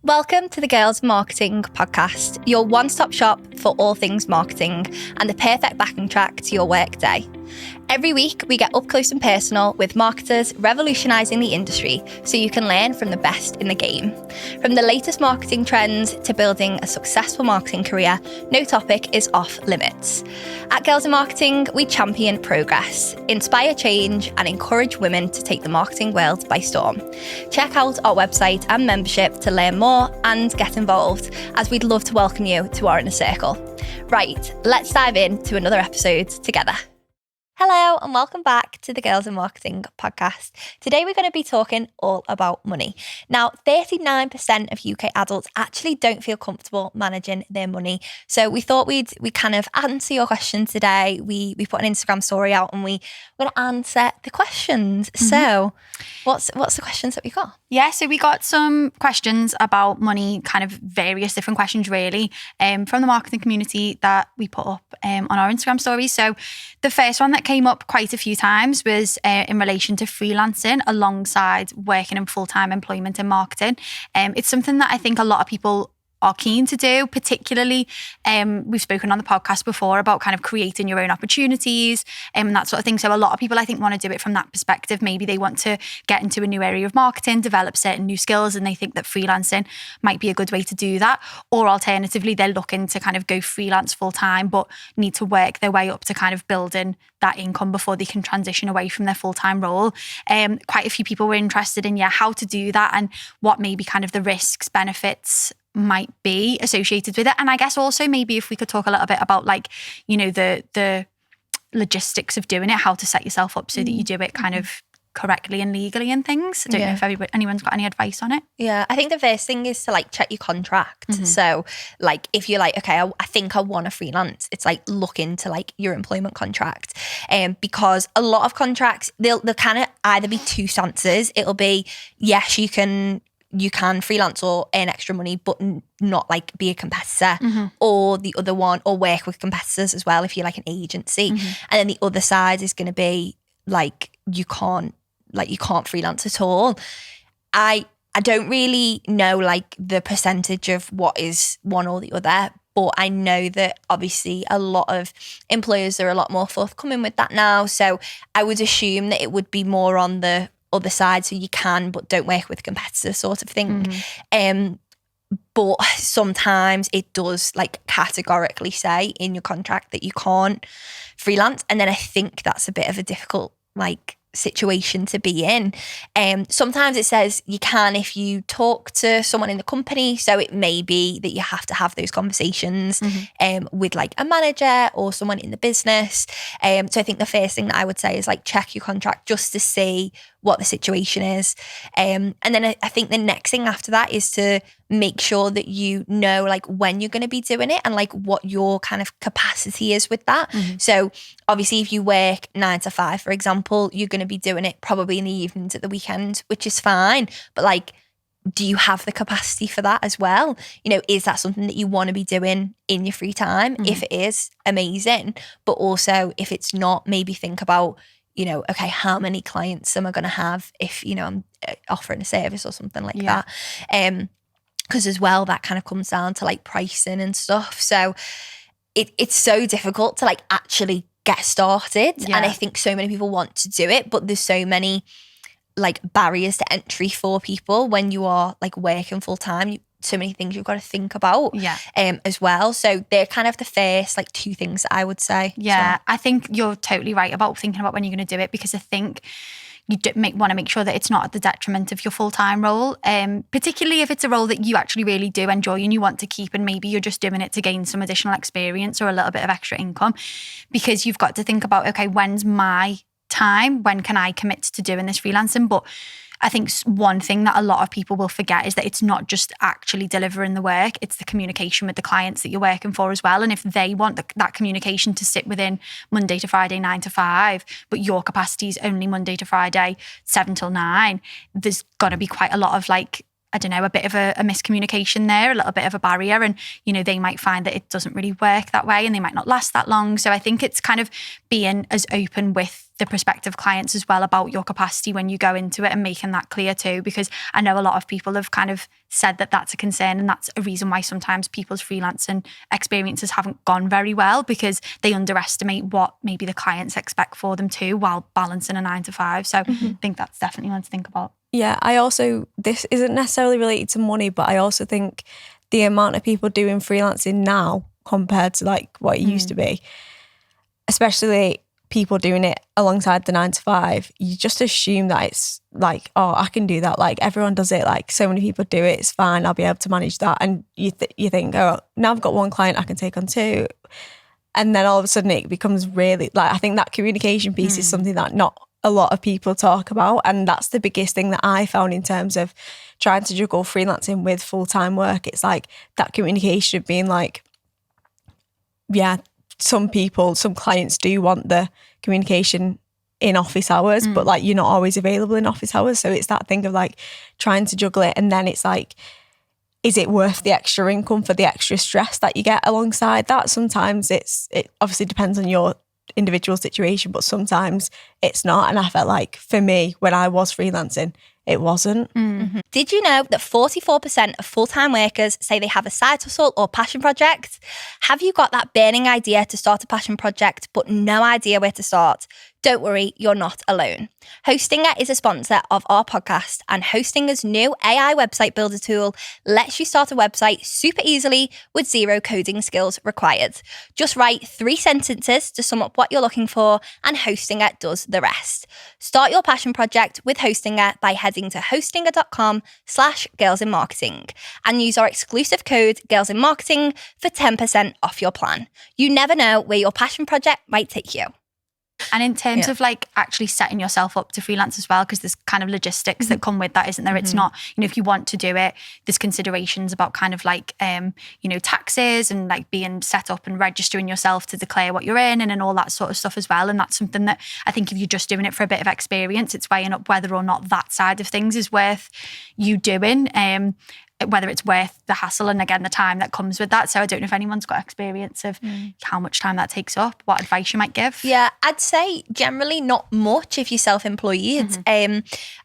Welcome to the Girls Marketing Podcast, your one-stop shop for all things marketing and the perfect backing track to your workday. Every week, we get up close and personal with marketers revolutionising the industry so you can learn from the best in the game. From the latest marketing trends to building a successful marketing career, no topic is off limits. At Girls in Marketing, we champion progress, inspire change, and encourage women to take the marketing world by storm. Check out our website and membership to learn more and get involved, as we'd love to welcome you to our inner circle. Right, let's dive into another episode together. Hello and welcome back to the Girls in Marketing podcast. Today we're going to be talking all about money. Now, 39% of UK adults actually don't feel comfortable managing their money. So we thought we'd kind of answer your question today. We put an Instagram story out and we're going to answer the questions. So what's the questions that we got? Yeah, so we got some questions about money, kind of various different questions really, from the marketing community that we put up on our Instagram stories. So the first one that came up quite a few times was in relation to freelancing alongside working in full-time employment in marketing. It's something that I think a lot of people are keen to do, particularly we've spoken on the podcast before about kind of creating your own opportunities and that sort of thing. So a lot of people I think want to do it from that perspective. Maybe they want to get into a new area of marketing, develop certain new skills, and they think that freelancing might be a good way to do that. Or alternatively, they're looking to kind of go freelance full time, but need to work their way up to kind of building that income before they can transition away from their full-time role. Quite a few people were interested in how to do that and what maybe kind of the risks, benefits might be associated with it. And I guess also maybe if we could talk a little bit about the logistics of doing it, how to set yourself up so that you do it kind of correctly and legally and things. I don't know if anyone's got any advice on it. Yeah, I think the first thing is to check your contract. So if you're okay, I think I want to freelance, it's look into your employment contract. Because a lot of contracts, they'll kind of either be two stances. It'll be, yes, you can freelance or earn extra money, but not be a competitor, or the other one, or work with competitors as well if you're an agency. And then the other side is going to be you can't freelance at all. I don't really know the percentage of what is one or the other, but I know that obviously a lot of employers are a lot more forthcoming with that now. So I would assume that it would be more on the other side, so you can but don't work with competitors sort of thing. But sometimes it does categorically say in your contract that you can't freelance, and then I think that's a bit of a difficult situation to be in. Sometimes it says you can if you talk to someone in the company, so it may be that you have to have those conversations with a manager or someone in the business. So I think the first thing that I would say is check your contract just to see what the situation is. And then I think the next thing after that is to make sure that you know when you're going to be doing it and what your kind of capacity is with that. So obviously if you work 9 to 5, for example, you're going to be doing it probably in the evenings at the weekend, which is fine. But do you have the capacity for that as well? Is that something that you want to be doing in your free time? If it is, amazing. But also if it's not, maybe think about, okay, how many clients am I going to have if, I'm offering a service or something like that? Because as well, that kind of comes down to pricing and stuff. So it's so difficult to actually get started. And I think so many people want to do it, but there's so many barriers to entry for people when you are working full time. So many things you've got to think about as well. So they're kind of the first two things that I would say. Yeah, so I think you're totally right about thinking about when you're going to do it, because I think you want to make sure that it's not at the detriment of your full-time role, particularly if it's a role that you actually really do enjoy and you want to keep, and maybe you're just doing it to gain some additional experience or a little bit of extra income, because you've got to think about, okay, when's my time? When can I commit to doing this freelancing? But I think one thing that a lot of people will forget is that it's not just actually delivering the work, it's the communication with the clients that you're working for as well. And if they want that communication to sit within Monday to Friday, 9 to 5, but your capacity is only Monday to Friday, 7 till 9, there's got to be quite a lot of I don't know, a bit of a miscommunication there, a little bit of a barrier. And, you know, they might find that it doesn't really work that way and they might not last that long. So I think it's kind of being as open with the prospective clients as well about your capacity when you go into it and making that clear too, because I know a lot of people have kind of said that that's a concern, and that's a reason why sometimes people's freelancing experiences haven't gone very well, because they underestimate what maybe the clients expect for them too while balancing a 9 to 5. So I think that's definitely one to think about. Yeah, this isn't necessarily related to money, but I also think the amount of people doing freelancing now compared to like what it used to be, especially people doing it alongside the 9 to 5, you just assume that it's like, oh, I can do that. Like everyone does it. Like so many people do it. It's fine. I'll be able to manage that. And you think, oh, now I've got one client, I can take on 2. And then all of a sudden it becomes really like, I think that communication piece is something that not a lot of people talk about. And that's the biggest thing that I found in terms of trying to juggle freelancing with full-time work. It's like that communication of being like, yeah, some clients do want the communication in office hours, but like you're not always available in office hours. So it's that thing of like trying to juggle it. And then it's like, is it worth the extra income for the extra stress that you get alongside that? Sometimes it obviously depends on your individual situation, but sometimes it's not. And I felt like for me, when I was freelancing, it wasn't. Did you know that 44% of full-time workers say they have a side hustle or passion project? Have you got that burning idea to start a passion project but no idea where to start? Don't worry, you're not alone. Hostinger is a sponsor of our podcast, and Hostinger's new AI website builder tool lets you start a website super easily with 0 coding skills required. Just write 3 sentences to sum up what you're looking for, and Hostinger does the rest. Start your passion project with Hostinger by heading to hostinger.com/girlsinmarketing and use our exclusive code girlsinmarketing for 10% off your plan. You never know where your passion project might take you. And in terms of like actually setting yourself up to freelance as well, because there's kind of logistics that come with that, isn't there? It's not, you know, if you want to do it, there's considerations about kind of like, you know, taxes and like being set up and registering yourself to declare what you're in and all that sort of stuff as well. And that's something that I think if you're just doing it for a bit of experience, it's weighing up whether or not that side of things is worth you doing. Whether it's worth the hassle and again the time that comes with that. So I don't know if anyone's got experience of how much time that takes up, what advice you might give. Yeah, I'd say generally not much if you're self-employed. I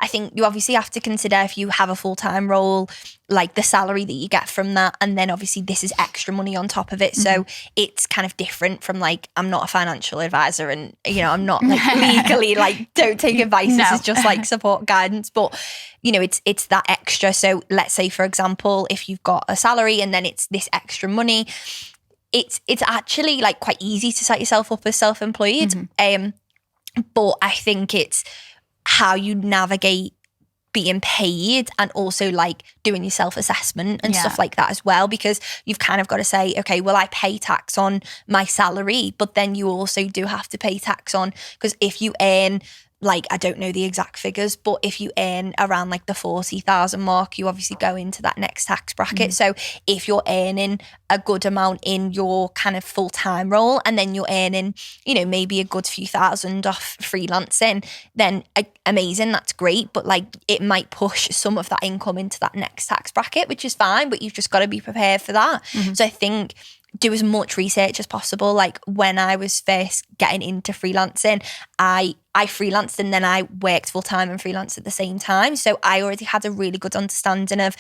think you obviously have to consider if you have a full-time role, like the salary that you get from that, and then obviously this is extra money on top of it. So it's kind of different from like, I'm not a financial advisor and, you know, I'm not like legally like, don't take advice. This is just like support guidance. But, you know, it's that extra. So let's say, for example, if you've got a salary and then it's this extra money, it's actually like quite easy to set yourself up as self-employed. But I think it's how you navigate being paid and also like doing your self-assessment and stuff like that as well, because you've kind of got to say, okay, well, I pay tax on my salary, but then you also do have to pay tax on, because if you earn, like, I don't know the exact figures, but if you earn around like the 40,000 mark, you obviously go into that next tax bracket. So if you're earning a good amount in your kind of full-time role and then you're earning, you know, maybe a good few thousand off freelancing, then amazing, that's great. But like it might push some of that income into that next tax bracket, which is fine, but you've just got to be prepared for that. So I think do as much research as possible. Like when I was first getting into freelancing, I freelanced and then I worked full time and freelanced at the same time. So I already had a really good understanding of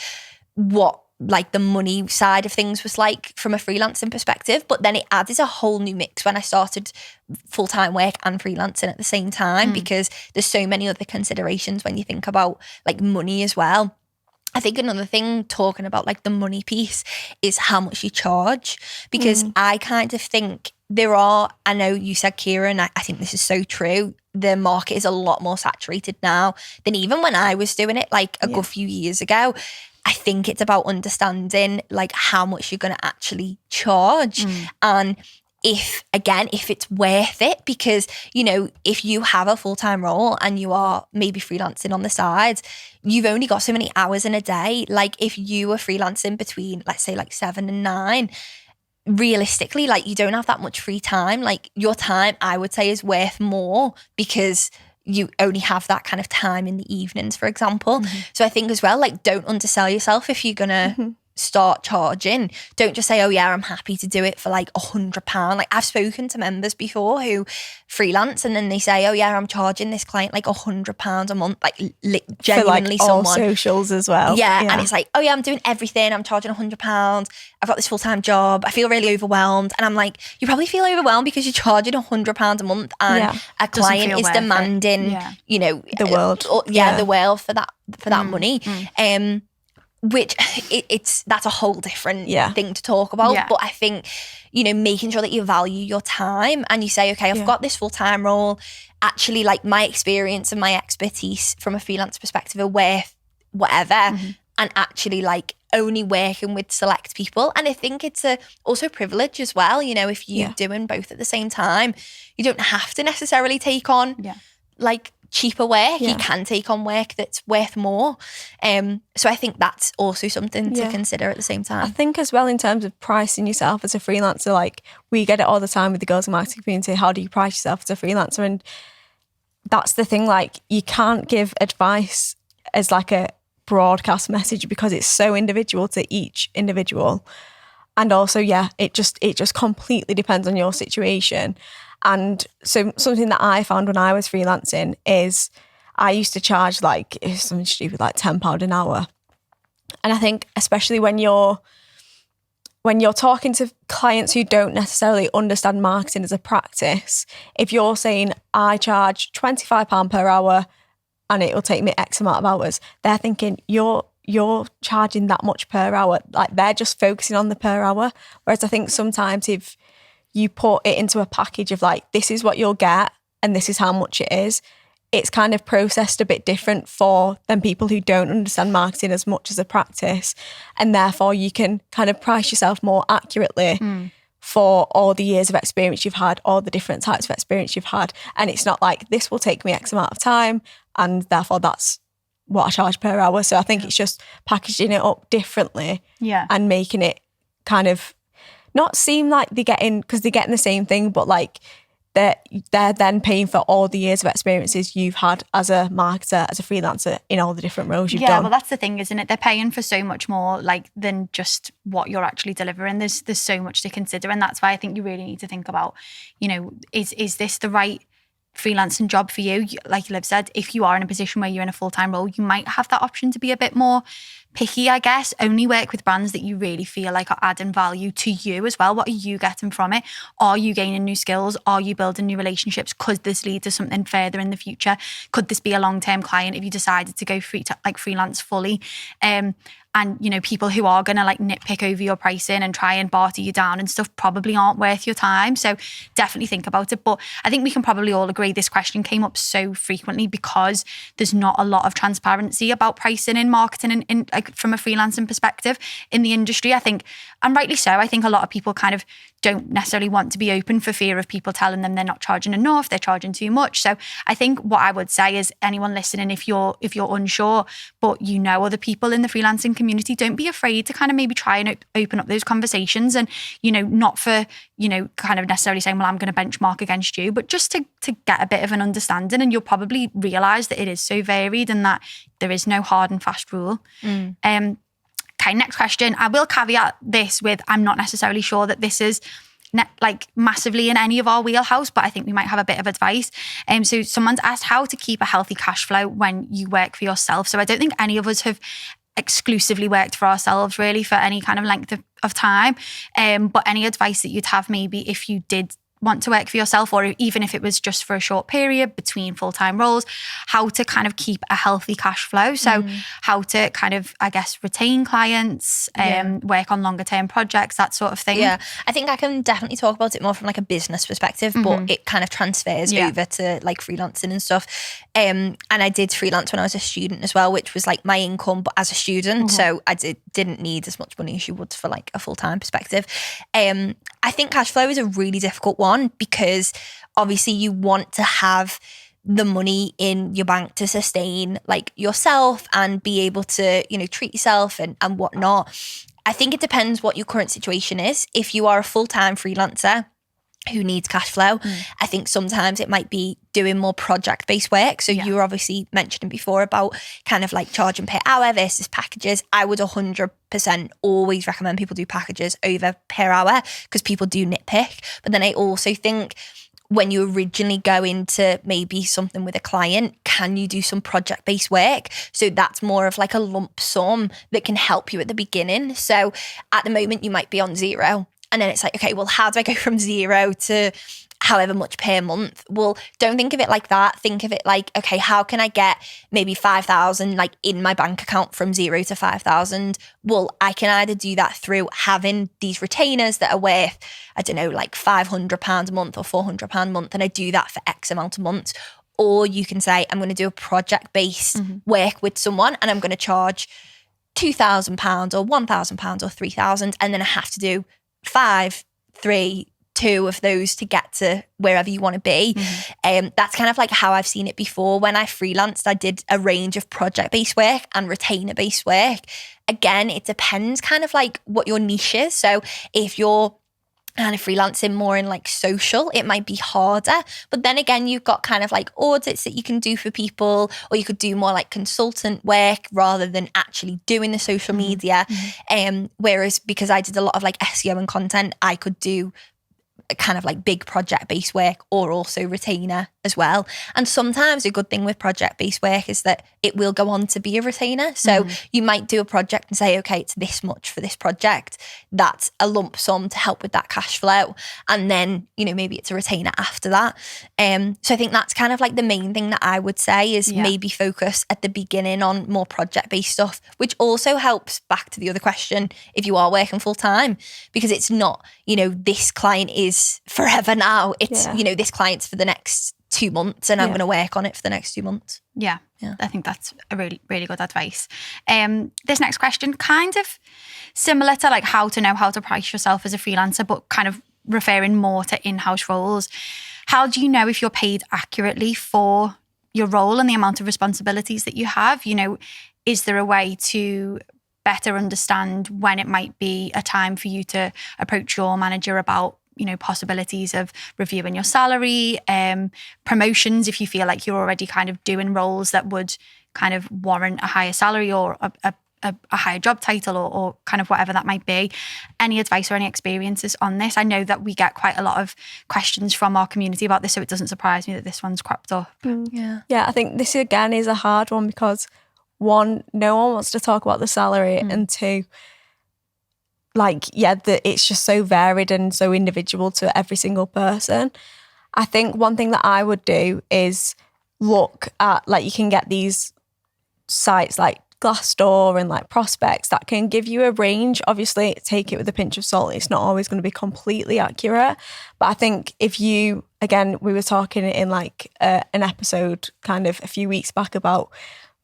what like the money side of things was like from a freelancing perspective. But then it added a whole new mix when I started full-time work and freelancing at the same time, because there's so many other considerations when you think about like money as well. I think another thing talking about like the money piece is how much you charge, because I kind of think I know you said, Kieran, I think this is so true. The market is a lot more saturated now than even when I was doing it like a good few years ago. I think it's about understanding like how much you're going to actually charge and if it's worth it, because, you know, if you have a full-time role and you are maybe freelancing on the side, you've only got so many hours in a day. Like if you were freelancing between, let's say like 7 and 9, realistically, like you don't have that much free time. Like your time, I would say, is worth more because you only have that kind of time in the evenings, for example. So I think as well, like, don't undersell yourself. If you're gonna start charging, don't just say, oh yeah, I'm happy to do it for like £100. Like, I've spoken to members before who freelance and then they say, oh yeah, I'm charging this client like £100 a month, like genuinely for like all someone socials as well. Yeah, and it's like, oh yeah, I'm doing everything, I'm charging £100, I've got this full-time job, I feel really overwhelmed. And I'm like, you probably feel overwhelmed because you're charging £100 a month and a client is demanding you know, the world the world for that money. Which that's a whole different thing to talk about. But I think, you know, making sure that you value your time and you say, okay, I've got this full-time role. Actually, like, my experience and my expertise from a freelance perspective are worth whatever. And actually, like, only working with select people. And I think it's also a privilege as well. You know, if you're doing both at the same time, you don't have to necessarily take on like cheaper work. You can take on work that's worth more. So I think that's also something to consider at the same time. I think as well, in terms of pricing yourself as a freelancer, like, we get it all the time with the girls in marketing community. How do you price yourself as a freelancer? And that's the thing, like, you can't give advice as like a broadcast message because it's so individual to each individual. And also, it just completely depends on your situation. And so something that I found when I was freelancing is I used to charge like something stupid, like £10 an hour. And I think especially when you're talking to clients who don't necessarily understand marketing as a practice, if you're saying I charge £25 per hour and it will take me X amount of hours, they're thinking you're charging that much per hour. Like, they're just focusing on the per hour. Whereas I think sometimes if you put it into a package of like, this is what you'll get and this is how much it is, it's kind of processed a bit different for them people who don't understand marketing as much as a practice. And therefore you can kind of price yourself more accurately for all the years of experience you've had, all the different types of experience you've had. And it's not like, this will take me X amount of time and therefore that's what I charge per hour. So I think it's just packaging it up differently and making it kind of not seem like they're getting the same thing, but like they're then paying for all the years of experiences you've had as a marketer, as a freelancer, in all the different roles you've done. Yeah, well, that's the thing, isn't it? They're paying for so much more, like, than just what you're actually delivering. There's so much to consider, and that's why I think you really need to think about, you know, is this the right freelancing job for you? Like Liv said, if you are in a position where you're in a full-time role, you might have that option to be a bit more picky, I guess. Only work with brands that you really feel like are adding value to you as well. What are you getting from it? Are you gaining new skills? Are you building new relationships? Could this lead to something further in the future? Could this be a long-term client if you decided to go freelance fully? And, you know, people who are going to like nitpick over your pricing and try and barter you down and stuff probably aren't worth your time. So definitely think about it. But I think we can probably all agree this question came up so frequently because there's not a lot of transparency about pricing in marketing and in like from a freelancing perspective in the industry. I think, and rightly so, I think a lot of people kind of don't necessarily want to be open for fear of people telling them they're not charging enough, they're charging too much. So I think what I would say is, anyone listening, if you're unsure, but you know other people in the freelancing community, don't be afraid to kind of maybe try and open up those conversations. And, you know, not for, you know, kind of necessarily saying, well, I'm going to benchmark against you, but just to get a bit of an understanding. And you'll probably realise that it is so varied and that there is no hard and fast rule. Okay, next question. I will caveat this with, I'm not necessarily sure that this is like massively in any of our wheelhouse, but I think we might have a bit of advice. So someone's asked how to keep a healthy cash flow when you work for yourself. So I don't think any of us have exclusively worked for ourselves really for any kind of length of time. But any advice that you'd have maybe if you did want to work for yourself, or even if it was just for a short period between full-time roles, how to kind of keep a healthy cash flow. So how to kind of, I guess, retain clients, work on longer term projects, that sort of thing. Yeah, I think I can definitely talk about it more from like a business perspective, but it kind of transfers over to like freelancing and stuff. And I did freelance when I was a student as well, which was like my income, but as a student. So I didn't need as much money as you would for like a full-time perspective. I think cash flow is a really difficult one because obviously you want to have the money in your bank to sustain like yourself and be able to, you know, treat yourself and whatnot. I think it depends what your current situation is. If you are a full-time freelancer who needs cash flow. I think sometimes it might be doing more project-based work. So you were obviously mentioning before about kind of like charging per hour versus packages. I would 100% always recommend people do packages over per hour because people do nitpick. But then I also think when you originally go into maybe something with a client, can you do some project-based work? So that's more of like a lump sum that can help you at the beginning. So at the moment you might be on 0. And then it's like, okay, well, how do I go from 0 to however much per month? Well, don't think of it like that. Think of it like, okay, how can I get maybe 5,000 like in my bank account from 0 to 5,000? Well, I can either do that through having these retainers that are worth, I don't know, like £500 a month or £400 a month. And I do that for X amount of months. Or you can say, I'm going to do a project-based work with someone and I'm going to charge £2,000 or £1,000 or 3,000. And then I have to do 5, 3, 2 of those to get to wherever you want to be. That's kind of like how I've seen it before. When I freelanced, I did a range of project-based work and retainer-based work. Again, it depends kind of like what your niche is. So if you're kind of freelancing more in like social, it might be harder. But then again, you've got kind of like audits that you can do for people, or you could do more like consultant work rather than actually doing the social media. Whereas because I did a lot of like SEO and content, I could do kind of like big project-based work or also retainer as well. And sometimes a good thing with project-based work is that it will go on to be a retainer. So you might do a project and say, okay, it's this much for this project. That's a lump sum to help with that cash flow. And then, you know, maybe it's a retainer after that. So I think that's kind of like the main thing that I would say is maybe focus at the beginning on more project-based stuff, which also helps back to the other question, if you are working full-time, because it's not, you know, this client is forever now. It's, you know, this client's for the next 2 months and I'm going to work on it for the next 2 months. Yeah, I think that's a really, really good advice. This next question, kind of similar to like how to know how to price yourself as a freelancer, but kind of referring more to in-house roles. How do you know if you're paid accurately for your role and the amount of responsibilities that you have? You know, is there a way to better understand when it might be a time for you to approach your manager about, you know, possibilities of reviewing your salary, promotions if you feel like you're already kind of doing roles that would kind of warrant a higher salary or a higher job title or kind of whatever that might be. Any advice or any experiences on this? I know that we get quite a lot of questions from our community about this, so it doesn't surprise me that this one's cropped up. Yeah, I think this again is a hard one because 1, no one wants to talk about the salary, and 2, like, it's just so varied and so individual to every single person. I think one thing that I would do is look at, like, you can get these sites like Glassdoor and like Prospects that can give you a range. Obviously, take it with a pinch of salt. It's not always going to be completely accurate. But I think if you, again, we were talking in like an episode kind of a few weeks back about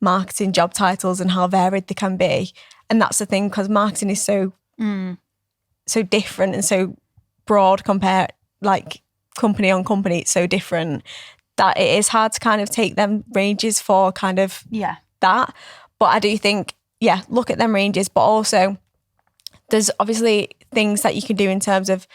marketing job titles and how varied they can be. And that's the thing, because marketing is so different and so broad compared, like company on company, it's so different that it is hard to kind of take them ranges for kind of that. But I do think, look at them ranges, but also there's obviously things that you can do in terms of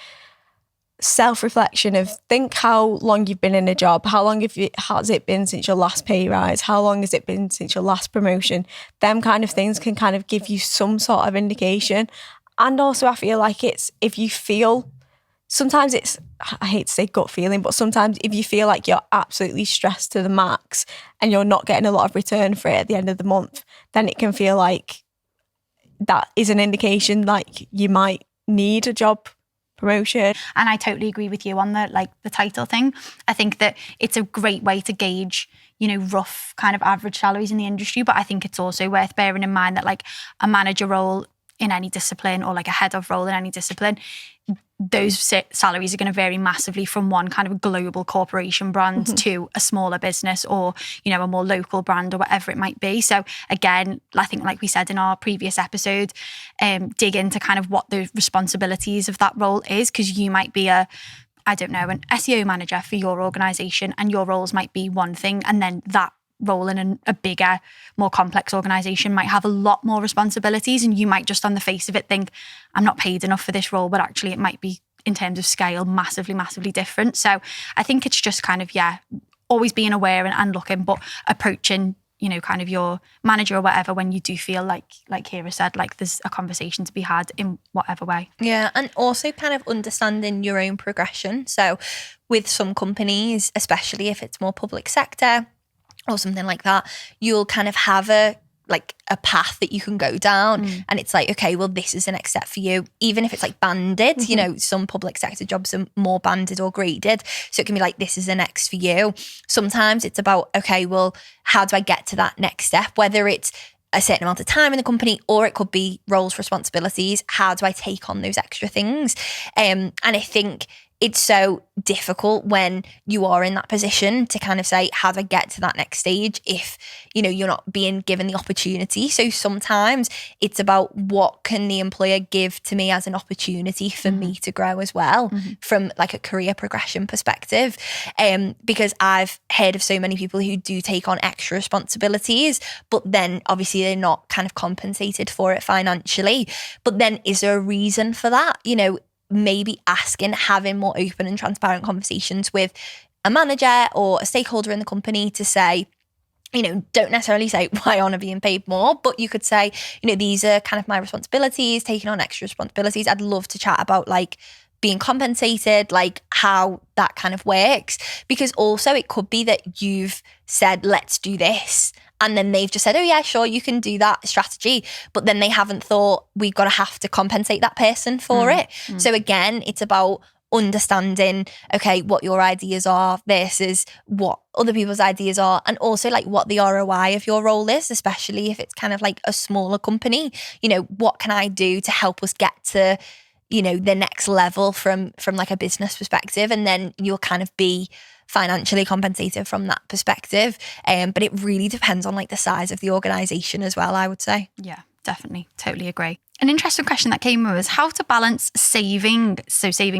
self-reflection of think how long you've been in a job, how long has it been since your last pay rise, how long has it been since your last promotion. Them kind of things can kind of give you some sort of indication. And also I feel like it's, if you feel, sometimes it's, I hate to say gut feeling, but sometimes if you feel like you're absolutely stressed to the max and you're not getting a lot of return for it at the end of the month, then it can feel like that is an indication like you might need a job promotion. And I totally agree with you on the title thing. I think that it's a great way to gauge, you know, rough kind of average salaries in the industry. But I think it's also worth bearing in mind that like a manager role in any discipline or like a head of role in any discipline, those salaries are going to vary massively from one kind of global corporation brand to a smaller business or, you know, a more local brand or whatever it might be. So again, I think like we said in our previous episode, dig into kind of what the responsibilities of that role is, because you might be an SEO manager for your organisation and your roles might be one thing, and then that role in a bigger, more complex organisation might have a lot more responsibilities, and you might just on the face of it think, I'm not paid enough for this role, but actually it might be in terms of scale, massively, massively different. So I think it's just kind of, always being aware and looking, but approaching, kind of your manager or whatever when you do feel like Kira said, like there's a conversation to be had in whatever way. Yeah, and also kind of understanding your own progression. So with some companies, especially if it's more public sector or something like that, you'll kind of have a path that you can go down, and it's like, okay, well, this is the next step for you, even if it's like banded. Some public sector jobs are more banded or graded, so it can be like, this is the next for you. Sometimes it's about, okay, well, how do I get to that next step, whether it's a certain amount of time in the company or it could be roles, responsibilities. How do I take on those extra things? And I think it's so difficult when you are in that position to kind of say, how do I get to that next stage if, you're not being given the opportunity. So sometimes it's about, what can the employer give to me as an opportunity for me to grow as well, from like a career progression perspective. Because I've heard of so many people who do take on extra responsibilities, but then obviously they're not kind of compensated for it financially. But then is there a reason for that? Maybe having more open and transparent conversations with a manager or a stakeholder in the company to say, don't necessarily say, why aren't I being paid more? But you could say, these are kind of my responsibilities, taking on extra responsibilities. I'd love to chat about like being compensated, like how that kind of works. Because also it could be that you've said, let's do this. And then they've just said, oh yeah, sure, you can do that strategy. But then they haven't thought, we've got to have to compensate that person for it. So again, it's about understanding, okay, what your ideas are versus what other people's ideas are. And also like what the ROI of your role is, especially if it's kind of like a smaller company. What can I do to help us get to, the next level from like a business perspective? And then you'll kind of be financially compensated from that perspective. But it really depends on like the size of the organisation as well, I would say. Yeah, definitely. Totally agree. An interesting question that came was how to balance saving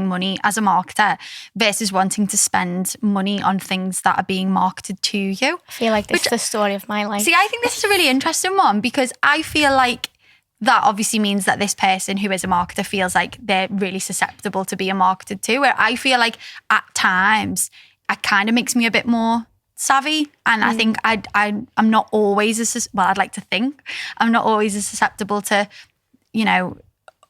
money as a marketer versus wanting to spend money on things that are being marketed to you. I feel like this is the story of my life. See, I think this is a really interesting one, because I feel like that obviously means that this person who is a marketer feels like they're really susceptible to being marketed to, where I feel like at times it kind of makes me a bit more savvy. And I think I'm not always I'd like to think I'm not always as susceptible to,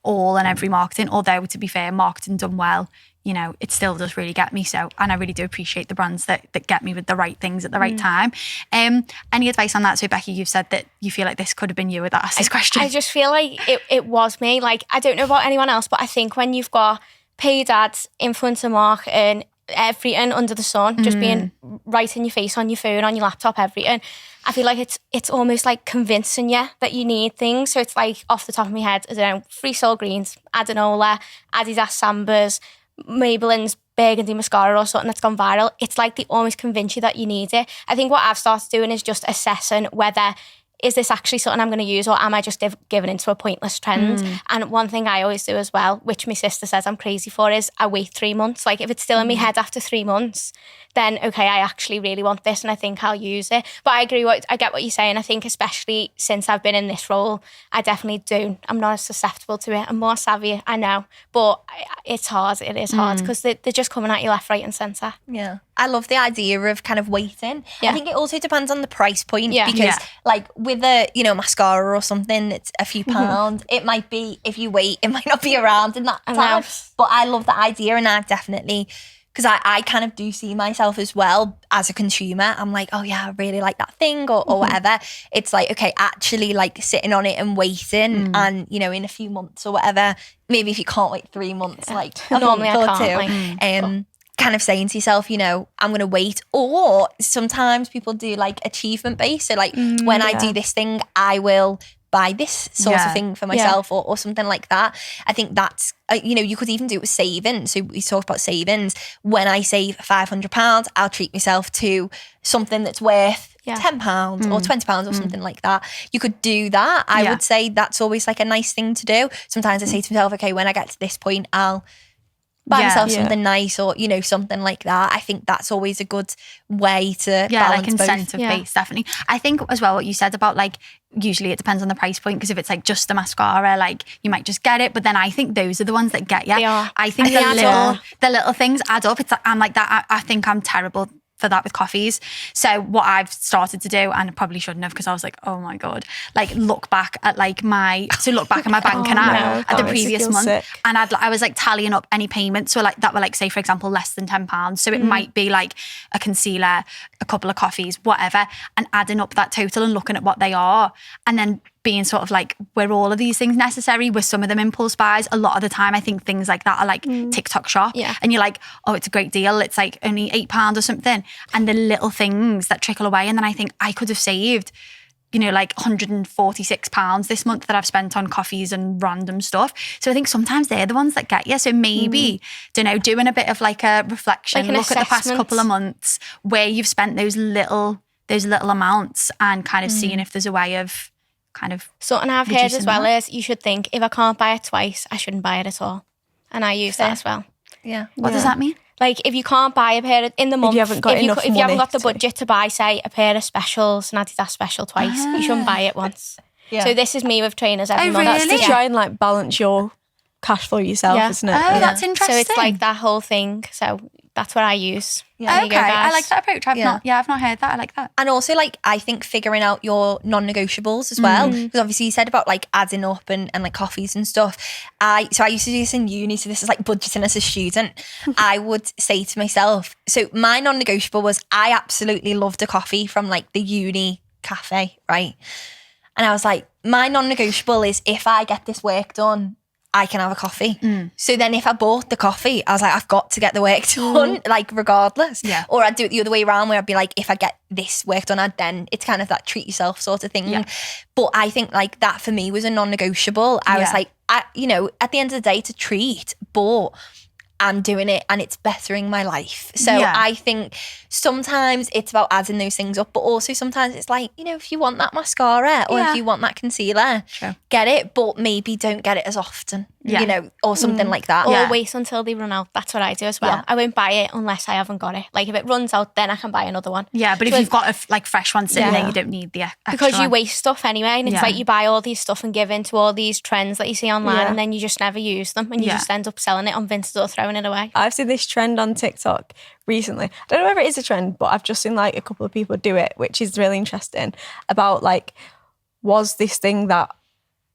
all and every marketing. Although, to be fair, marketing done well, it still does really get me. So, and I really do appreciate the brands that get me with the right things at the right time. Any advice on that? So, Becky, you've said that you feel like this could have been you that asked this question. I just feel like it was me. Like, I don't know about anyone else, but I think when you've got paid ads, influencer marketing, everything under the sun, just being right in your face on your phone, on your laptop, everything, I feel like it's almost like convincing you that you need things. So it's like, off the top of my head, I don't know, Free Soul Greens, Adenola, Adidas Sambas, Maybelline's burgundy mascara or something that's gone viral. It's like they almost convince you that you need it. I think what I've started doing is just assessing whether, is this actually something I'm going to use, or am I just giving into a pointless trend? And one thing I always do as well, which my sister says I'm crazy for, is I wait 3 months. Like, if it's still in my head after 3 months, then okay, I actually really want this and I think I'll use it. But I get what you're saying. I think especially since I've been in this role, I definitely do. I'm not as susceptible to it. I'm more savvy, I know. But it's hard. It is hard because they're just coming at you left, right and centre. Yeah. I love the idea of kind of waiting. Yeah. I think it also depends on the price point because like with a, mascara or something, it's a few pounds. It might be, if you wait, it might not be around in that time. But I love the idea, and I've definitely, because I kind of do see myself as well as a consumer. I'm like, oh yeah, I really like that thing or whatever. It's like, okay, actually like sitting on it and waiting and, in a few months or whatever, maybe if you can't wait 3 months, like a Normally month I or can't, two, kind of saying to yourself, I'm going to wait. Or sometimes people do like achievement based. So like when I do this thing, I will buy this sort of thing for myself or something like that. I think that's, you could even do it with savings. So we talked about savings. When I save £500, I'll treat myself to something that's worth £10 or £20 or something like that. You could do that. I would say that's always like a nice thing to do. Sometimes I say to myself, okay, when I get to this point, I'll buy Yeah. myself Yeah. something nice or, you know, something like that. I think that's always a good way to Yeah, balance like incentive Yeah. based, definitely. I think as well what you said about like, usually it depends on the price point, because if it's like just the mascara, like you might just get it, but then I think those are the ones that get you. They are. I think And they add the little things add up. I'm like that. I think I'm terrible for that with coffees. So what I've started to do, and I probably shouldn't have, because I was like, oh my God, like look back at my bank account at the that makes me previous feel month. sick. And I was like tallying up any payments. So like that were like, say for example, less than £10. So it might be like a concealer, a couple of coffees, whatever, and adding up that total and looking at what they are. And then being sort of like, were all of these things necessary? Were some of them impulse buys? A lot of the time, I think things like that are like TikTok shop. Yeah. And you're like, oh, it's a great deal. It's like only £8 or something. And the little things that trickle away. And then I think I could have saved, you know, like £146 this month that I've spent on coffees and random stuff. So I think sometimes they're the ones that get you. So maybe, don't know, doing a bit of like a reflection, Like an look at the past assessment. couple of months where you've spent those little amounts, and kind of seeing if there's a way of kind of Something I've heard as reducing well that. is you should think, if I can't buy it twice, I shouldn't buy it at all. And I use that as well. Yeah. What does that mean? Like if you can't buy a pair in the month, you haven't got enough if you haven't money got the to- budget to buy, say, a pair of specials, an Adidas special twice, you shouldn't buy it once. Yeah. So this is me with trainers every Oh, month. really? That's to try and like balance your cash flow yourself, Yeah. isn't it? Oh, that's interesting. So it's like that whole thing. So that's what I use. Yeah. There you go, Okay, I guys. like that approach. I've not heard that. I like that. And also, like, I think figuring out your non-negotiables as well. Because obviously you said about like adding up and like coffees and stuff. I used to do this in uni. So this is like budgeting as a student. I would say to myself, so my non-negotiable was I absolutely loved a coffee from like the uni cafe, right? And I was like, my non-negotiable is if I get this work done, I can have a coffee. So then if I bought the coffee, I was like, I've got to get the work done, like regardless. Yeah. Or I'd do it the other way around where I'd be like, if I get this work done, then it's kind of that treat yourself sort of thing. Yeah. But I think like that for me was a non-negotiable. I was Yeah. like, you know, at the end of the day, it's a treat, but I'm doing it and it's bettering my life. So Yeah. I think sometimes it's about adding those things up, but also sometimes it's like, you know, if you want that mascara or Yeah. if you want that concealer, True. get it, but maybe don't get it as often, Yeah. you know, or something like that. Or Yeah. wait until they run out. That's what I do as well. Yeah. I won't buy it unless I haven't got it. Like if it runs out, then I can buy another one. Yeah, but if So you've got a like fresh one sitting Yeah. there, you don't need the extra Because you one. waste stuff anyway, and it's Yeah. like you buy all these stuff and give into all these trends that you see online, Yeah. and then you just never use them, and you Yeah. just end up selling it on Vinted or throwing it away. I've seen this trend on TikTok recently. I don't know whether it is a trend, but I've just seen like a couple of people do it, which is really interesting, about like, was this thing that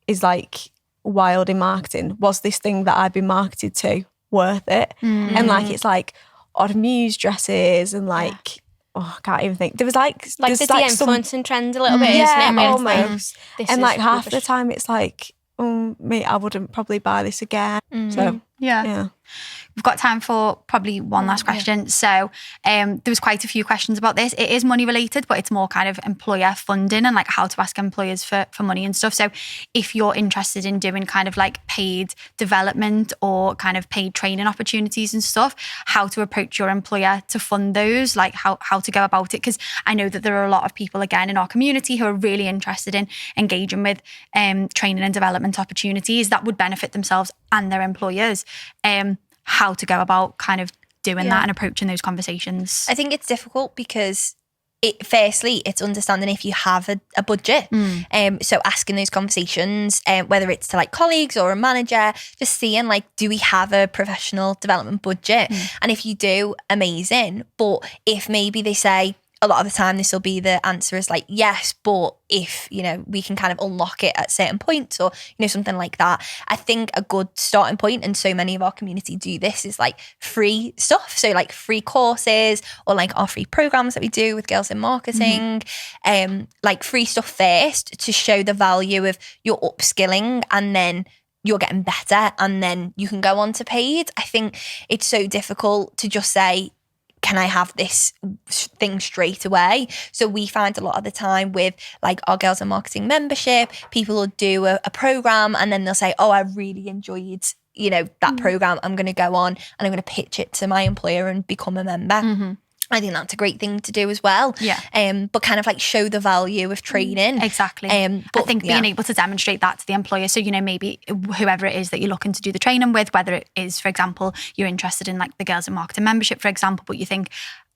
is like wild in marketing, was this thing that I've been marketed to worth it? And like, it's like odd muse dresses and like, oh, I can't even think. There was like Like there's the some- de-influencing trend a little bit, yeah, isn't it? Where it's like, almost. this And is like half the rubbish. time it's like, mate, I wouldn't probably buy this again. So Yeah. yeah. We've got time for probably one last question. So there was quite a few questions about this. It is money related, but it's more kind of employer funding and like how to ask employers for money and stuff. So if you're interested in doing kind of like paid development or kind of paid training opportunities and stuff, how to approach your employer to fund those, like how to go about it. Because I know that there are a lot of people, again, in our community who are really interested in engaging with training and development opportunities that would benefit themselves and their employers. How to go about kind of doing that and approaching those conversations. I think it's difficult because firstly, it's understanding if you have a budget. So asking those conversations, whether it's to like colleagues or a manager, just seeing like, do we have a professional development budget? And if you do, amazing. But if maybe they say, a lot of the time this will be the answer is like, yes, but if, you know, we can kind of unlock it at certain points or, you know, something like that. I think a good starting point, and so many of our community do this, is like free stuff. So like free courses or like our free programs that we do with Girls in Marketing, like free stuff first to show the value of your upskilling, and then you're getting better and then you can go on to paid. I think it's so difficult to just say, can I have this thing straight away? So we find a lot of the time with like our Girls in Marketing membership, people will do a program and then they'll say, oh, I really enjoyed, you know, that program. I'm going to go on and I'm going to pitch it to my employer and become a member. I think that's a great thing to do as well. Yeah. But kind of like show the value of training. Exactly. But I think being able to demonstrate that to the employer. So, maybe whoever it is that you're looking to do the training with, whether it is, for example, you're interested in like the Girls in Marketing membership, for example, but you think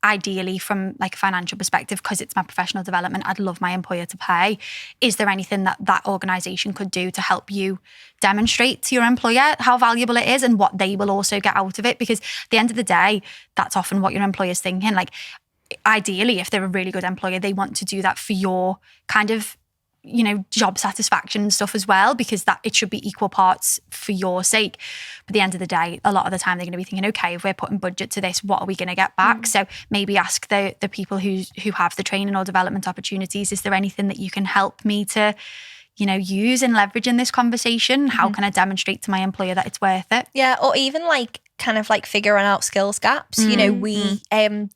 ideally from like a financial perspective, because it's my professional development, I'd love my employer to pay. Is there anything that organisation could do to help you demonstrate to your employer how valuable it is and what they will also get out of it? Because at the end of the day, that's often what your employer's thinking. Like ideally, if they're a really good employer, they want to do that for your kind of job satisfaction and stuff as well, because that it should be equal parts for your sake. But at the end of the day, a lot of the time they're going to be thinking, okay, if we're putting budget to this, what are we going to get back? So maybe ask the people who have the training or development opportunities, is there anything that you can help me to use and leverage in this conversation? How can I demonstrate to my employer that it's worth it? Yeah, or even like kind of like figuring out skills gaps. We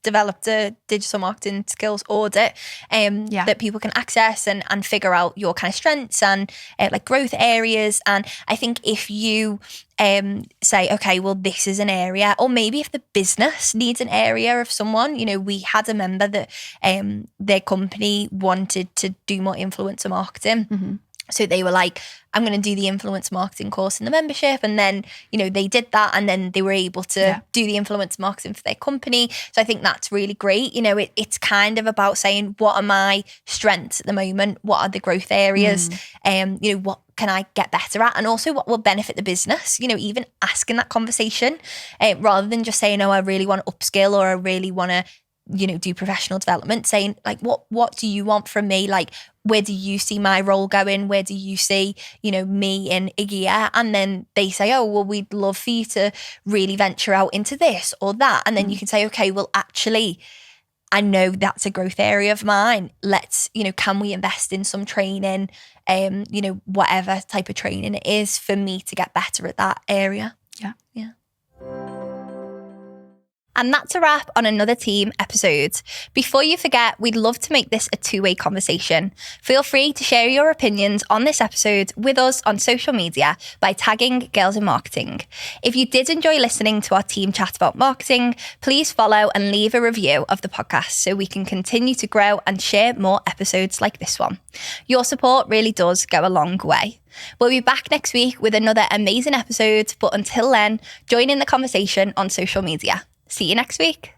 developed a digital marketing skills audit that people can access and figure out your kind of strengths and like growth areas. And I think if you say, okay, well, this is an area, or maybe if the business needs an area of someone, we had a member that their company wanted to do more influencer marketing. So they were like, I'm going to do the influence marketing course in the membership. And then, they did that and then they were able to do the influence marketing for their company. So I think that's really great. It's kind of about saying, what are my strengths at the moment? What are the growth areas? What can I get better at? And also what will benefit the business? Even asking that conversation rather than just saying, oh, I really want to upskill or I really want to, do professional development, saying like, what do you want from me? Like, where do you see my role going? Where do you see, me in a year? And then they say, oh, well, we'd love for you to really venture out into this or that. And then you can say, okay, well, actually, I know that's a growth area of mine. Let's, can we invest in some training, whatever type of training it is for me to get better at that area. Yeah. And that's a wrap on another team episode. Before you forget, we'd love to make this a two-way conversation. Feel free to share your opinions on this episode with us on social media by tagging Girls in Marketing. If you did enjoy listening to our team chat about marketing, please follow and leave a review of the podcast so we can continue to grow and share more episodes like this one. Your support really does go a long way. We'll be back next week with another amazing episode, but until then, join in the conversation on social media. See you next week.